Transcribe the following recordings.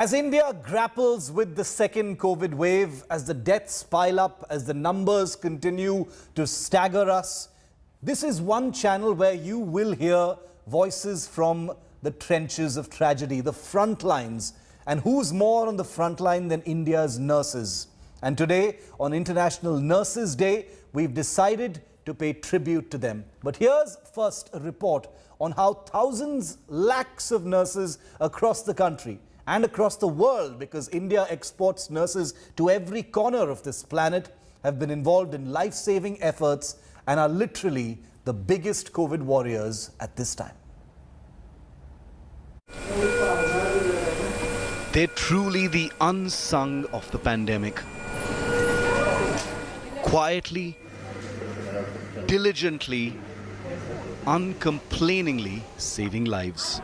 As India grapples with the second COVID wave, as the deaths pile up, as the numbers continue to stagger us, this is one channel where you will hear voices from the trenches of tragedy, the front lines. And who's more on the front line than India's nurses? And today, on International Nurses Day, we've decided to pay tribute to them. But here's first a report on how thousands, lakhs of nurses across the country and across the world, because India exports nurses to every corner of this planet, have been involved in life-saving efforts and are literally the biggest COVID warriors at this time. They're truly the unsung of the pandemic. Quietly, diligently, uncomplainingly saving lives.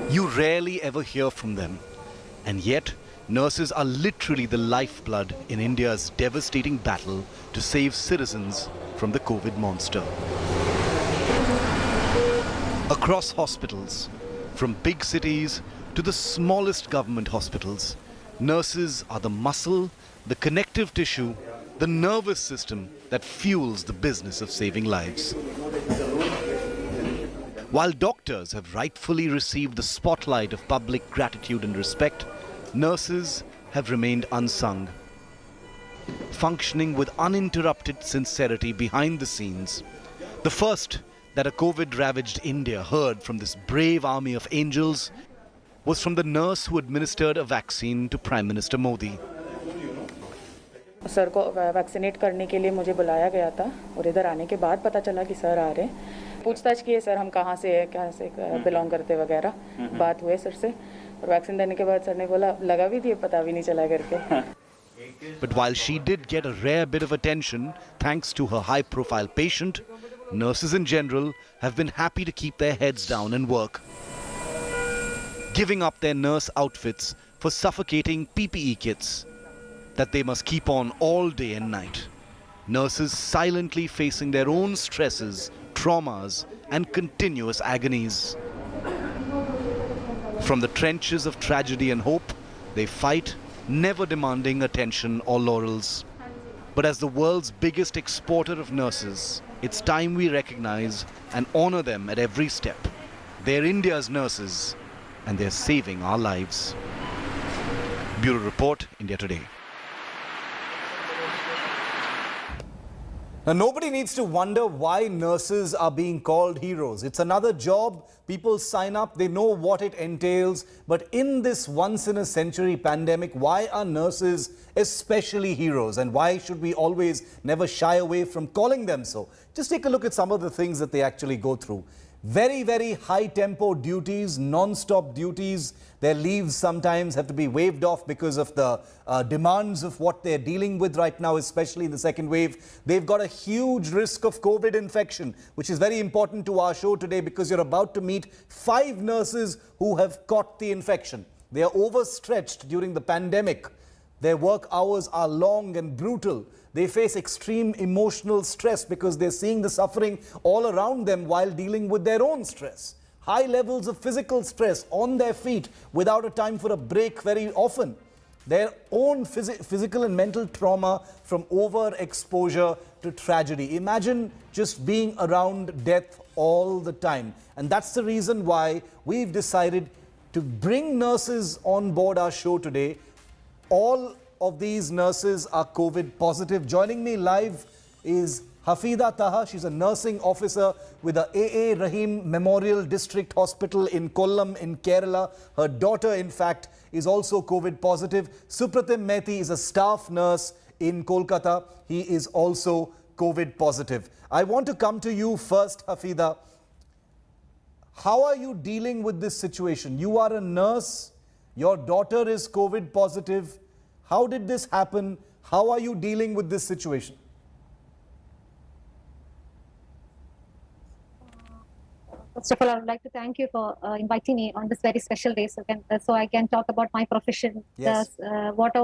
You rarely ever hear from them, and yet nurses are literally the lifeblood in India's devastating battle to save citizens from the COVID monster. Across hospitals, from big cities to the smallest government hospitals, nurses are the muscle, the connective tissue, the nervous system that fuels the business of saving lives. While doctors have rightfully received the spotlight of public gratitude and respect, nurses have remained unsung, functioning with uninterrupted sincerity behind the scenes. The first that a COVID-ravaged India heard from this brave army of angels was from the nurse who administered a vaccine to Prime Minister Modi. Sir को vaccinate करने के लिए मुझे बुलाया गया था और इधर आने के बाद पता चला कि सर आ रहे हैं। पूछताछ किए सर हम कहाँ से बिलोंग करते वगैरह, बात हुए सर से और वैक्सीन देने के बाद सर ने बोला लगा भी दिए पता भी नहीं चला करके। But while she did get a rare bit of attention thanks to her high-profile patient, nurses in general have been happy to keep their heads down and work, giving up their nurse outfits for suffocating PPE kits that they must keep on all day and night. Nurses silently facing their own stresses, traumas, and continuous agonies. From the trenches of tragedy and hope, they fight, never demanding attention or laurels. But as the world's biggest exporter of nurses, it's time we recognize and honor them at every step. They're India's nurses, and they're saving our lives. Bureau Report, India Today. Now, nobody needs to wonder why nurses are being called heroes. It's another job. People sign up, they know what it entails. But in this once-in-a-century pandemic, why are nurses especially heroes? And why should we always never shy away from calling them so? Just take a look at some of the things that they actually go through. Very, very high-tempo duties, non-stop duties. Their leaves sometimes have to be waived off because of the demands of what they're dealing with right now, especially in the second wave. They've got a huge risk of COVID infection, which is very important to our show today because you're about to meet 5 nurses who have caught the infection. They are overstretched during the pandemic. Their work hours are long and brutal. They face extreme emotional stress because they're seeing the suffering all around them while dealing with their own stress. High levels of physical stress on their feet without a time for a break very often. Their own physical and mental trauma from overexposure to tragedy. Imagine just being around death all the time. And that's the reason why we've decided to bring nurses on board our show today. All of these nurses are COVID positive. Joining me live is Hafida Taha. She's a nursing officer with the A.A. Rahim Memorial District Hospital in Kollam in Kerala. Her daughter, in fact, is also COVID positive. Supratim Mehti is a staff nurse in Kolkata. He is also COVID positive. I want to come to you first, Hafida. How are you dealing with this situation? You are a nurse. Your daughter is COVID positive. How did this happen? How are you dealing with this situation? First of all, I would like to thank you for inviting me on this very special day so I can talk about my profession. Yes. About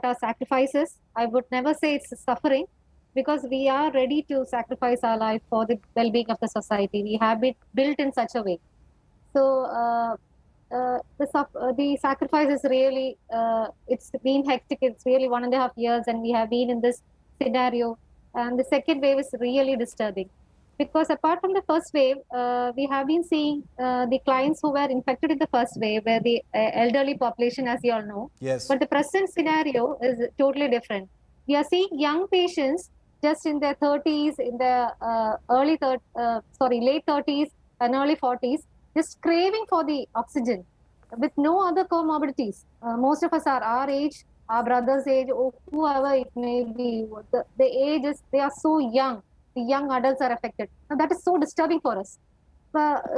our sacrifices. I would never say it's suffering because we are ready to sacrifice our life for the well-being of the society. We have been built in such a way. So the sacrifice is really, it's been hectic. It's really 1.5 years, and we have been in this scenario. And the second wave is really disturbing, because apart from the first wave, we have been seeing the clients who were infected in the first wave were the elderly population, as you all know. Yes. But the present scenario is totally different. We are seeing young patients just in their 30s, in their late 30s and early 40s, just craving for the oxygen with no other comorbidities. Most of us are our age, our brother's age, or whoever it may be. The age is, they are so young. The young adults are affected. Now, that is so disturbing for us.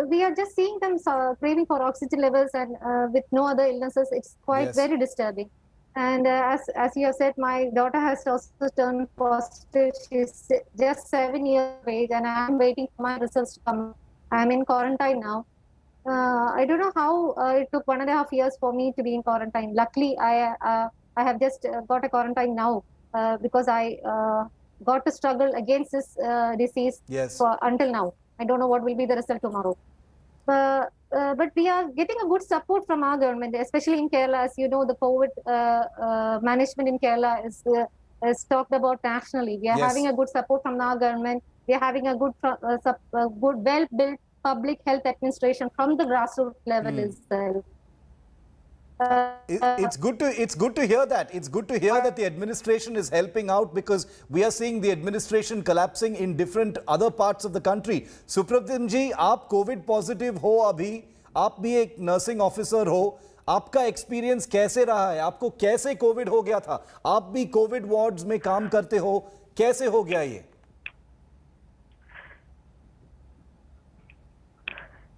We are just seeing them craving for oxygen levels, and with no other illnesses. It's quite Yes. very disturbing. And as you have said, my daughter has also turned positive. She's just 7 years of age, and I'm waiting for my results to come. I'm in quarantine now. I don't know how it took 1.5 years for me to be in quarantine. Luckily, I have just got a quarantine now, because I got to struggle against this disease Yes. until now. I don't know what will be the result tomorrow. But we are getting a good support from our government, especially in Kerala. As you know, the COVID management in Kerala is talked about nationally. We are Yes. having a good support from our government. We are having a good, well-built public health administration from the grassroots level itself. It's good to hear that. It's good to hear that the administration is helping out, because we are seeing the administration collapsing in different other parts of the country. Supratim जी, आप Covid positive हो अभी, आप भी एक nursing officer हो, आपका experience कैसे रहा है? आपको कैसे कोविड हो गया था? आप भी कोविड वार्ड्स में काम करते हो, कैसे हो गया ये?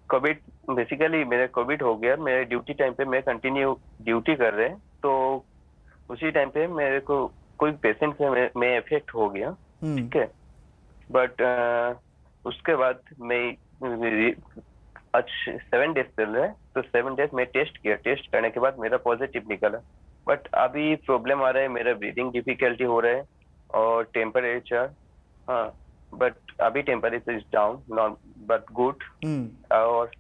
कोविड बेसिकली मेरा कोविड हो गया। मेरे ड्यूटी टाइम पे मैं कंटिन्यू ड्यूटी कर रहे हैं, तो उसी टाइम पे मेरे को कोई पेशेंट से मैं इफेक्ट हो गया, ठीक है। बट उसके बाद मैं आज 7 डेज चल रहा है, तो 7 डेज मैं टेस्ट किया। टेस्ट करने के बाद मेरा पॉजिटिव निकला, बट अभी प्रॉब्लम आ रहा है, मेरा ब्रीदिंग डिफिकल्टी हो रहा है और टेम्परेचर, हाँ, बट अभी temperature is down, not but good. और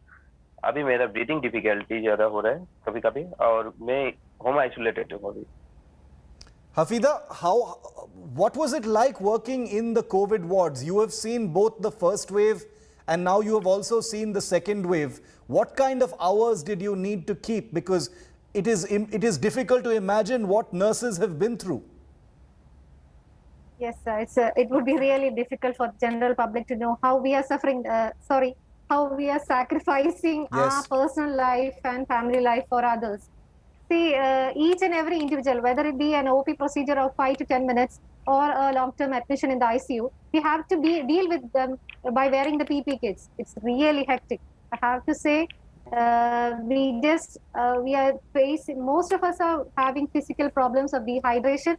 अभी मेरा ब्रीदिंग डिफिकल्टी ज्यादा हो रहा है कभी कभी, और मैं होम आइसोलेटेड हूँ अभी। Hafida, what was it like working in the COVID wards? You have seen both the first wave and now you have also seen the second wave. What kind of hours did you need to keep? Because it is difficult to imagine what nurses have been through. Yes, it would be really difficult for the general public to know how we are suffering, how we are sacrificing Yes. our personal life and family life for others. See, each and every individual, whether it be an OP procedure of 5 to 10 minutes or a long-term admission in the ICU, we have to deal with them by wearing the PP kits. It's really hectic. I have to say, we are facing, most of us are having physical problems of dehydration.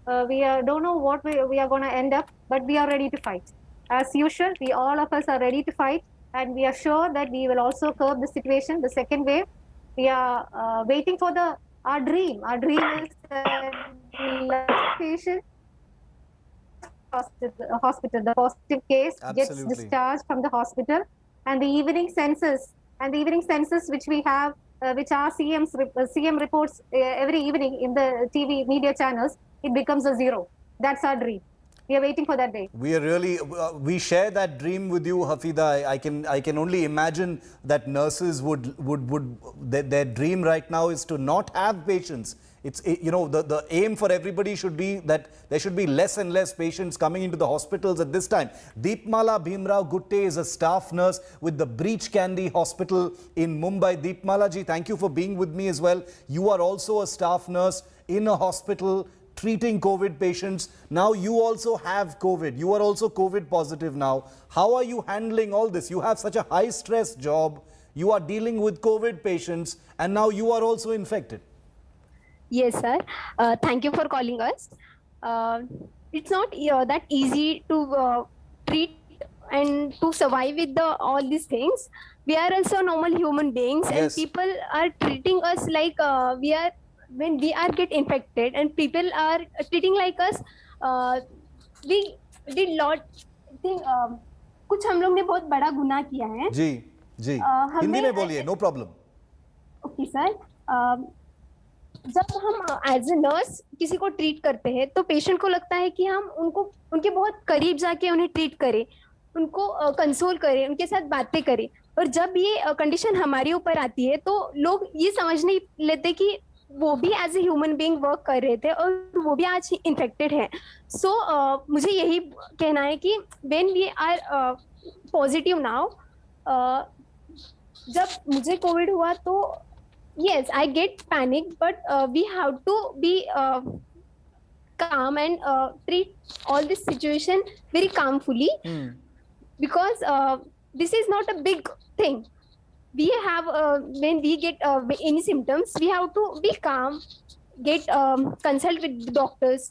Don't know what we are going to end up, but we are ready to fight. As usual, all of us are ready to fight, and we are sure that we will also curb the situation, the second wave. We are waiting for our dream. Our dream is the last patient hospital, the positive case gets Absolutely. discharged from the hospital, and the evening census which we have, which our CM reports every evening in the TV media channels, it becomes a 0. That's our dream. We are waiting for that day. We are really, we share that dream with you, Hafida. I can only imagine that nurses their dream right now is to not have patients. The aim for everybody should be that there should be less and less patients coming into the hospitals at this time. Deepmala Bhimrao Gutte is a staff nurse with the Breach Candy Hospital in Mumbai. Deepmala ji, thank you for being with me as well. You are also a staff nurse in a hospital treating COVID patients. Now you also have COVID. You are also COVID positive now. How are you handling all this? You have such a high stress job. You are dealing with COVID patients and now you are also infected. Yes, sir. Thank you for calling us. It's not that easy to treat and to survive with all these things. We are also normal human beings, Yes. and people are treating us like when we are get infected, and people are treating like us. We did lot thing. कुछ हम लोग ने बहुत बड़ा गुनाह किया है. जी जी हमें हिंदी में बोलिए, नो प्रॉब्लम। ओके सर, जब हम एज ए नर्स किसी को ट्रीट करते हैं तो पेशेंट को लगता है कि हम उनको उनके बहुत करीब जाके उन्हें ट्रीट करें, उनको कंसोल करें, उनके साथ बातें करें। और जब ये कंडीशन हमारे ऊपर आती है तो लोग ये समझ नहीं लेते कि वो भी as a human being work कर रहे थे और वो भी आज इन्फेक्टेड है। सो मुझे यही कहना है कि when we are positive now, जब मुझे कोविड हुआ तो yes, I get panic, but we have to be calm and treat all this situation very calmly, because this is not a big thing. We have when we get any symptoms, we have to be calm, get consult with the doctors,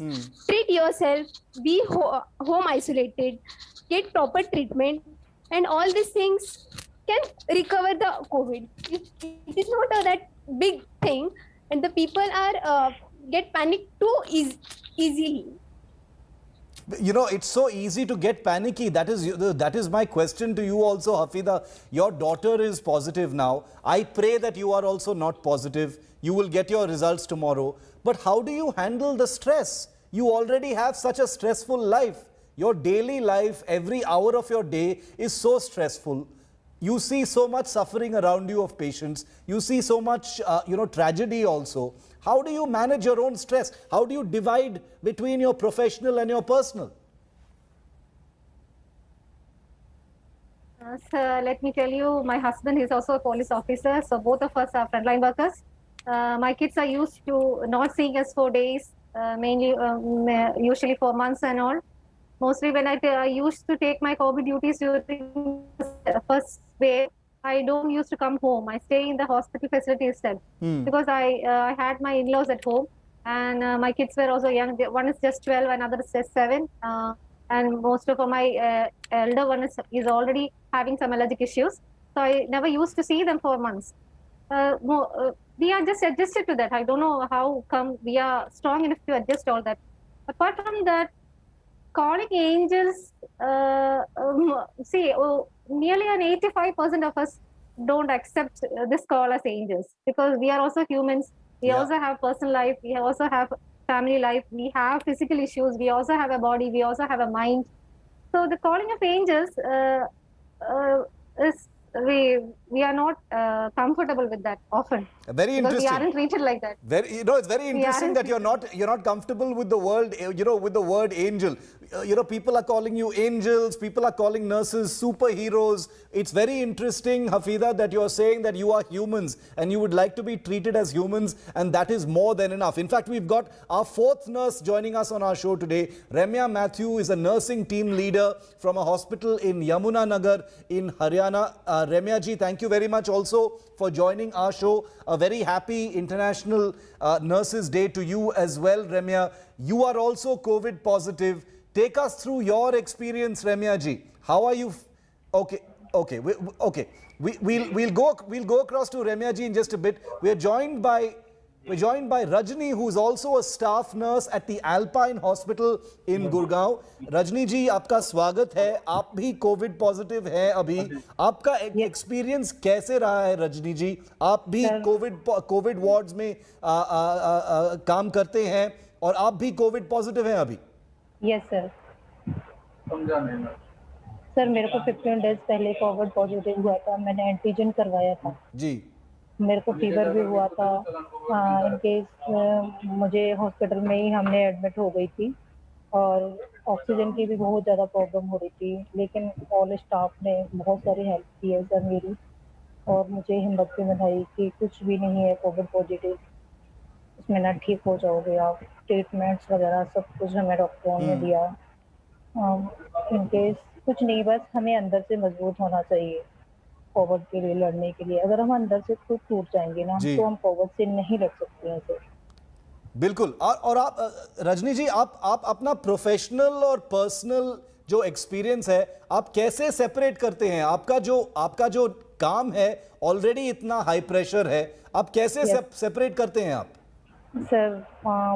treat yourself, be home isolated, get proper treatment, and all these things can recover the COVID. It is not that big thing, and the people are get panic too easily. You know, it's so easy to get panicky. That is my question to you also, Hafida. Your daughter is positive now. I pray that you are also not positive. You will get your results tomorrow. But how do you handle the stress? You already have such a stressful life. Your daily life, every hour of your day is so stressful. You see so much suffering around you of patients. You see so much, tragedy also. How do you manage your own stress? How do you divide between your professional and your personal? So let me tell you, my husband is also a police officer, so both of us are frontline workers. My kids are used to not seeing us for days, mainly usually for months and all. Mostly when I used to take my COVID duties during the first wave, I don't used to come home. I stay in the hospital facility instead, because I had my in-laws at home, and my kids were also young. One is just 12, another is just 7, and most of my elder one is already having some allergic issues. So I never used to see them for months. We are just adjusted to that. I don't know how come we are strong enough to adjust all that. Apart from that, calling angels, nearly an 85% of us don't accept this call as angels, because we are also humans. We also have personal life. We also have family life. We have physical issues. We also have a body. We also have a mind. So the calling of angels is we are not comfortable with that often. Very interesting. Because we aren't treated like that. It's very interesting that you're not comfortable with the word, with the word angel. People are calling you angels. People are calling nurses superheroes. It's very interesting, Hafida, that you're saying that you are humans and you would like to be treated as humans, and that is more than enough. In fact, we've got our 4th nurse joining us on our show today. Ramya Mathew is a nursing team leader from a hospital in Yamunanagar in Haryana. Ramya ji, thank you very much also for joining our show. A very happy International Nurses Day to you as well, Ramya. You are also COVID positive. Take us through your experience, Ramya ji. How are you? Okay. We'll go across to Ramya ji in just a bit. We're joined by Rajni, who's also a staff nurse at the Alpine Hospital in Gurgaon. Rajni ji, आपका स्वागत है. आप भी Covid positive हैं अभी. आपका experience कैसे रहा है, रजनी जी? आप भी कोविड वार्ड्स में काम करते हैं और आप भी कोविड पॉजिटिव हैं अभी? Yes sir. सर, मेरे को 15 डेज पहले कोविड पॉजिटिव हुआ था. मैंने एंटीजन करवाया था जी. मेरे को फीवर भी हुआ था. इन केस मुझे हॉस्पिटल में ही हमने एडमिट हो गई थी और ऑक्सीजन की भी बहुत ज़्यादा प्रॉब्लम हो रही थी, लेकिन ऑल स्टाफ ने बहुत सारी हेल्प की है सर मेरी, और मुझे हिम्मत भी बनाई कि कुछ भी नहीं है कोविड पॉजिटिव, इसमें ना ठीक हो जाओगे आप. ट्रीटमेंट्स वगैरह सब कुछ हमें डॉक्टरों ने दिया. इन केस कुछ नहीं, बस हमें अंदर से मजबूत होना चाहिए कोविड के लिए लड़ने के लिए. अगर हम अंदर से खुद टूट जाएंगे ना, तो हम कोविड से नहीं लड़ सकते हैं सर. बिल्कुल. और आप रजनी जी, आप अपना प्रोफेशनल और पर्सनल जो एक्सपीरियंस है, आप कैसे सेपरेट करते हैं? आपका जो काम है ऑलरेडी इतना हाई प्रेशर है, आप कैसे सेपरेट करते हैं आप? सर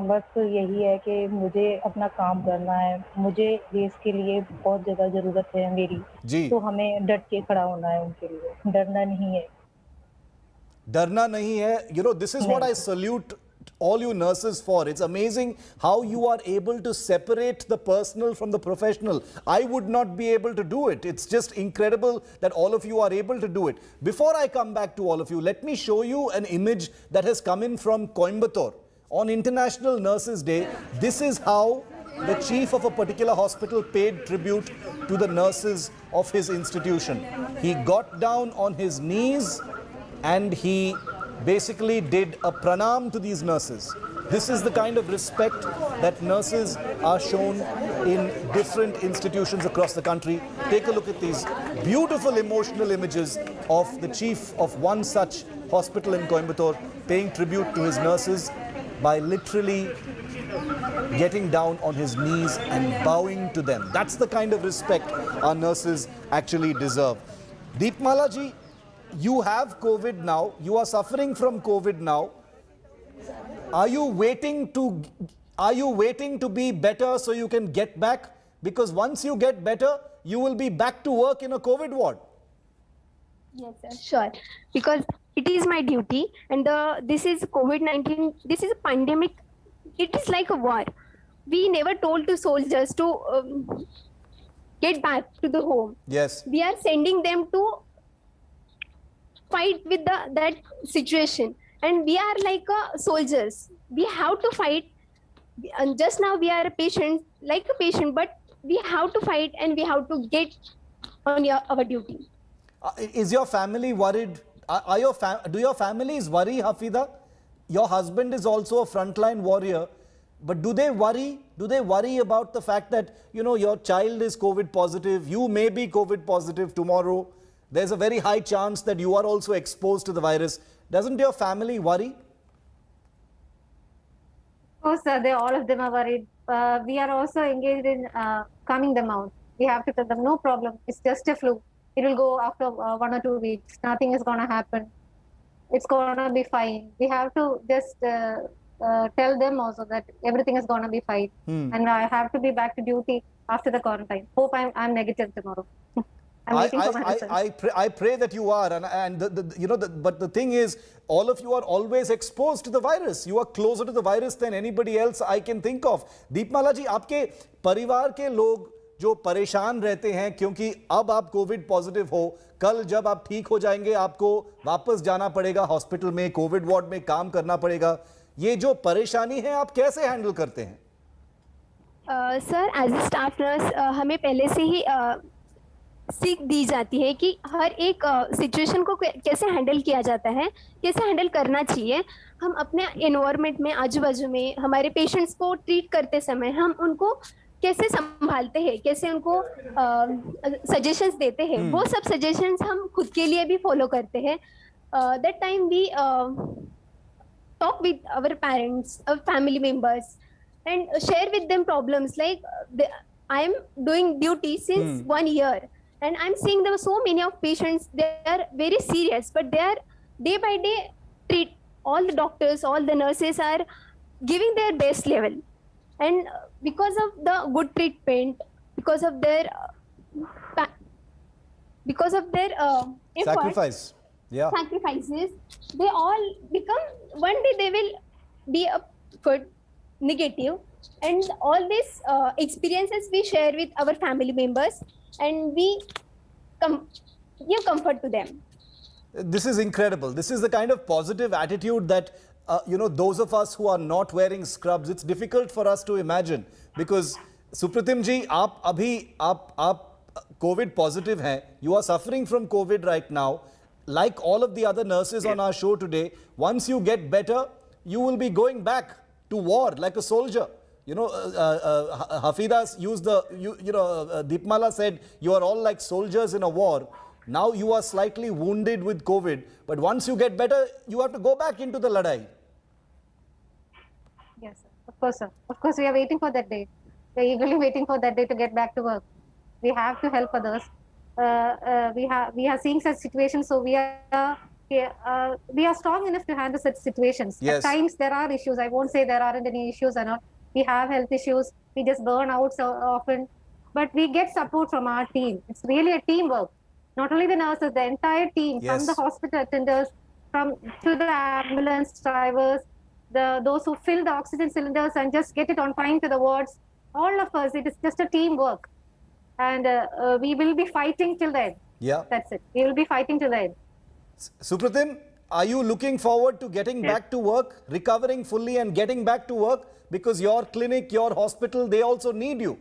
बस यही है कि मुझे अपना काम करना है, मुझे देश के लिए बहुत ज़्यादा ज़रूरत है मेरी, जी, तो हमें डट के खड़ा होना है उनके लिए, डरना नहीं है। डरना नहीं है. This is what नहीं। I salute all you nurses for. It's amazing how you are able to separate the personal from the professional. I would not be able to do it. It's just incredible that all of you are able to do it. Before I come back to all of you, let me show you an image that has come in from Coimbatore. On International Nurses Day, this is how the chief of a particular hospital paid tribute to the nurses of his institution. He got down on his knees and he basically did a pranam to these nurses. This is the kind of respect that nurses are shown in different institutions across the country. Take a look at these beautiful emotional images of the chief of one such hospital in Coimbatore paying tribute to his nurses by literally getting down on his knees and bowing to them. That's the kind of respect our nurses actually deserve. Deepmala ji, you have COVID now. You are suffering from COVID now. Are you waiting to be better so you can get back? Because once you get better, you will be back to work in a COVID ward. Yes, sir, sure. Because it is my duty, and this is COVID-19. This is a pandemic. It is like a war. We never told to soldiers to get back to the home. Yes. We are sending them to fight with that situation, and we are like soldiers. We have to fight. And just now we are a patient, like a patient, but we have to fight and we have to get on our duty. Is your family worried? Do your families worry, Hafida? Your husband is also a frontline warrior, but do they worry? Do they worry about the fact that, your child is COVID positive, you may be COVID positive tomorrow? There's a very high chance that you are also exposed to the virus. Doesn't your family worry? Of course, all of them are worried. We are also engaged in calming them out. We have to tell them, no problem, it's just a flu. It will go after 1 or 2 weeks. Nothing is going to happen. It's going to be fine. We have to just tell them also that everything is going to be fine. And I have to be back to duty after the quarantine. Hope I'm negative tomorrow. I'm waiting for my results. I pray that you are, but the thing is, all of you are always exposed to the virus. You are closer to the virus than anybody else I can think of. Deepmala ji, आपके परिवार के लोग जो परेशान रहते हैं क्योंकि अब आप कोविड पॉजिटिव हो, कल जब आप ठीक हो जाएंगे आपको वापस जाना पड़ेगा हॉस्पिटल में, कोविड वार्ड में काम करना पड़ेगा, ये जो परेशानी है आप कैसे हैंडल करते हैं? Sir, as a staff nurse हमें पहले से ही सीख दी जाती है कि हर एक सिचुएशन को कैसे हैंडल किया जाता है, कैसे हैंडल करना चाहिए. हम अपने एनवायरनमेंट में, आजू बाजू में हमारे पेशेंट्स को ट्रीट करते समय हम उनको कैसे संभालते हैं, कैसे उनको सजेशंस देते हैं, वो सब सजेशंस हम खुद के लिए भी फॉलो करते हैं. That time we talk with our parents, our family members, and share with them problems like I am doing duty since 1 year and I'm seeing there were so many of patients, they are very serious, but they are day by day treat. All the doctors, all the nurses are giving their best level, and because of the good treatment, because of their efforts, sacrifices, they all become, one day they will be a good negative, and all these experiences we share with our family members and we give comfort to them. This is incredible. This is the kind of positive attitude that those of us who are not wearing scrubs, it's difficult for us to imagine, because Supratim ji, आप COVID positive हैं, you are suffering from COVID right now. Like all of the other nurses on our show today, once you get better, you will be going back to war like a soldier. Hafidas used Deepmala said, you are all like soldiers in a war. Now you are slightly wounded with COVID, but once you get better, you have to go back into the ladai. Yes, sir. Of course, sir. Of course, we are waiting for that day. We are eagerly waiting for that day to get back to work. We have to help others. We are seeing such situations, so we are we are strong enough to handle such situations. Yes. At times there are issues. I won't say there aren't any issues or not. We have health issues. We just burn out so often, but we get support from our team. It's really a teamwork. Not only the nurses, the entire team, Yes. from the hospital attenders, to the ambulance drivers, those who fill the oxygen cylinders and just get it on time to the wards. All of us, it is just a teamwork, and we will be fighting till the end. Yeah. That's it. We will be fighting till the end. Supratim, are you looking forward to getting back to work, recovering fully and getting back to work? Because your clinic, your hospital, they also need you.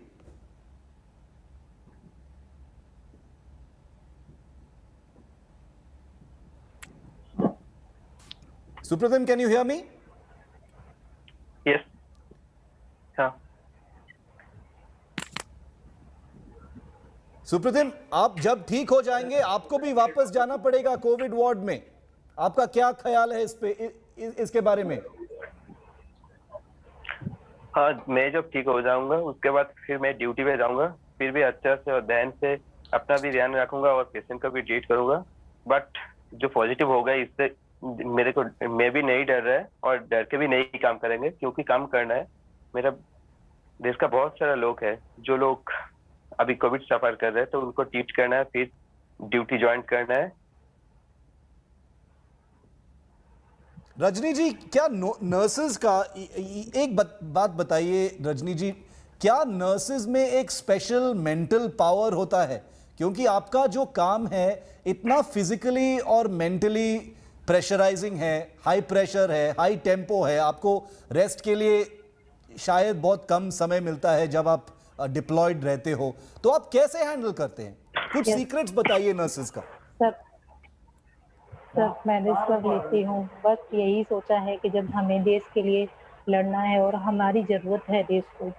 Supratim, can you hear me? Yes. हाँ. सुप्रतिम, आप जब ठीक हो जाएंगे आपको भी वापस जाना पड़ेगा कोविड वार्ड में। आपका क्या ख्याल है इसके बारे में? हाँ, मैं जब ठीक हो जाऊंगा उसके बाद फिर मैं ड्यूटी पे जाऊंगा, फिर भी अच्छा से और ध्यान से अपना भी ध्यान रखूंगा और पेशेंट का भी ट्रीट करूंगा। बट जो पॉजिटिव होगा इससे मेरे को, मैं भी नहीं डर रहा है और डर के भी नहीं काम करेंगे, क्योंकि काम करना है। मेरा देश का बहुत सारा लोग है जो लोग अभी कोविड सफर कर रहे हैं, तो उनको ट्रीट करना है, फिर ड्यूटी ज्वाइन करना है। रजनी जी, क्या नर्सेज का एक बात बताइए रजनी जी, क्या नर्सेज में एक स्पेशल मेंटल पावर होता है? क्योंकि आपका जो काम है इतना फिजिकली और मेंटली प्रेशराइजिंग है, हाई प्रेशर है, हाई टेम्पो है, आपको रेस्ट के लिए शायद बहुत कम समय मिलता है जब आप डिप्लॉयड रहते हो, तो आप कैसे हैंडल करते हैं? कुछ सीक्रेट्स बताइए नर्सेज का। सर मैनेज कर लेती हूँ। बस यही सोचा है कि जब हमें देश के लिए लड़ना है और हमारी जरूरत है देश को,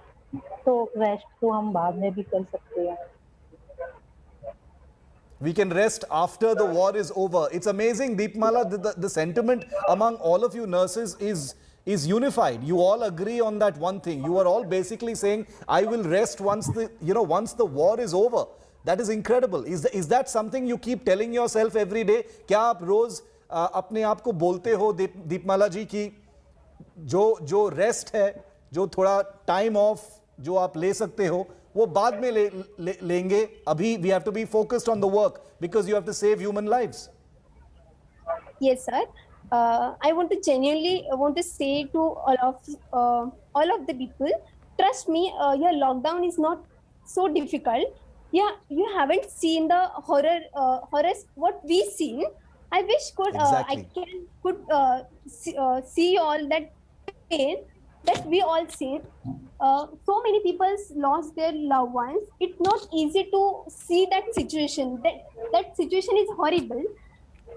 तो रेस्ट तो हम बाद में भी कर सकते हैं। We can rest after the war is over. It's amazing, Deepmala, the sentiment among all of you nurses is unified. You all agree on that one thing. You are all basically saying, I will rest once the war is over. That is incredible. Is that something you keep telling yourself every day? क्या आप रोज अपने आप को बोलते हो दीपमाला जी की जो rest है, जो थोड़ा टाइम ऑफ जो आप ले सकते हो, वो बाद में लेंगे, अभी we have to be focused on the work because you have to save human lives? Yes, sir. I want to genuinely say to all of the people, trust me, your lockdown is not so difficult. Yeah, you haven't seen the horrors what we seen. I wish Exactly. see all that pain that we all seen. So many people lost their loved ones. It's not easy to see that situation. That situation is horrible.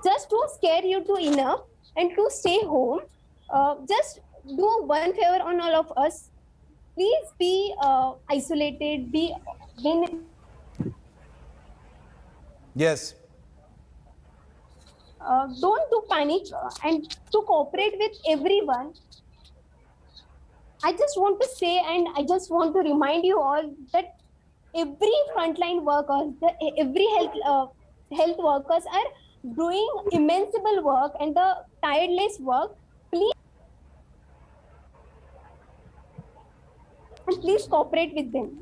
Just to scare you to enough and to stay home. Just do one favor on all of us. Please be isolated. Yes. Don't do panic and to cooperate with everyone. I just want to say, and I just want to remind you all that every frontline workers, every health workers are doing immense work and the tireless work. Please cooperate with them.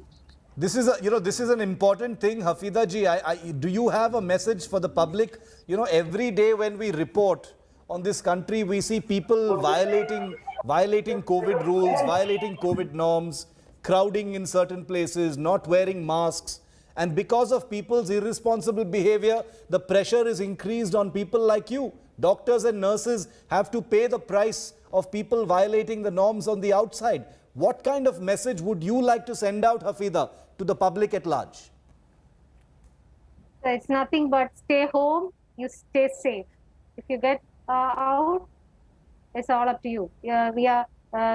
This is an important thing, Hafida ji. Do you have a message for the public? Every day when we report on this country, we see people violating COVID rules, violating COVID norms, crowding in certain places, not wearing masks. And because of people's irresponsible behavior, the pressure is increased on people like you. Doctors and nurses have to pay the price of people violating the norms on the outside. What kind of message would you like to send out, Hafida, to the public at large? It's nothing but stay home, you stay safe. If you get out, it's all up to you. We are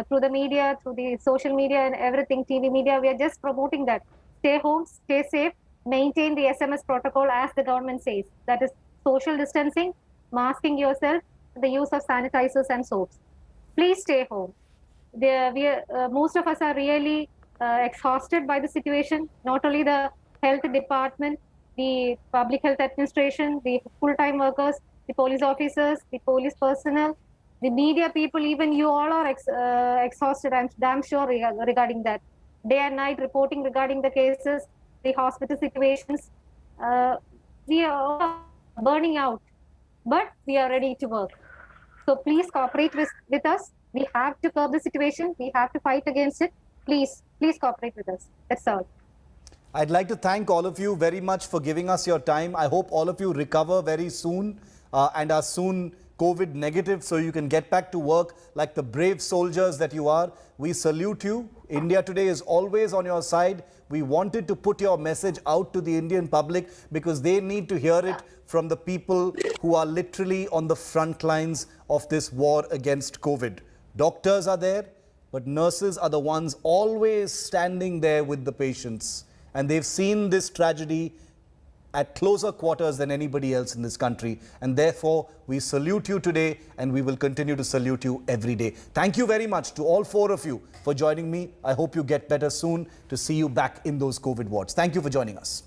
through the media, through the social media and everything, TV media, we are just promoting that. Stay home, stay safe, maintain the SMS protocol as the government says. That is social distancing, masking yourself, the use of sanitizers and soaps. Please stay home. Most of us are really exhausted by the situation. Not only the health department, the public health administration, the full-time workers, the police officers, the police personnel, the media people, even you all are exhausted, I'm damn sure, regarding that. Day and night reporting regarding the cases, the hospital situations. We are all burning out, but we are ready to work. So please cooperate with us. We have to curb the situation. We have to fight against it. Please cooperate with us. That's all. I'd like to thank all of you very much for giving us your time. I hope all of you recover very soon and are soon COVID negative so you can get back to work like the brave soldiers that you are. We salute you. India Today is always on your side. We wanted to put your message out to the Indian public because they need to hear it from the people who are literally on the front lines of this war against COVID. Doctors are there, but nurses are the ones always standing there with the patients. And they've seen this tragedy at closer quarters than anybody else in this country. And therefore, we salute you today and we will continue to salute you every day. Thank you very much to all four of you for joining me. I hope you get better soon to see you back in those COVID wards. Thank you for joining us.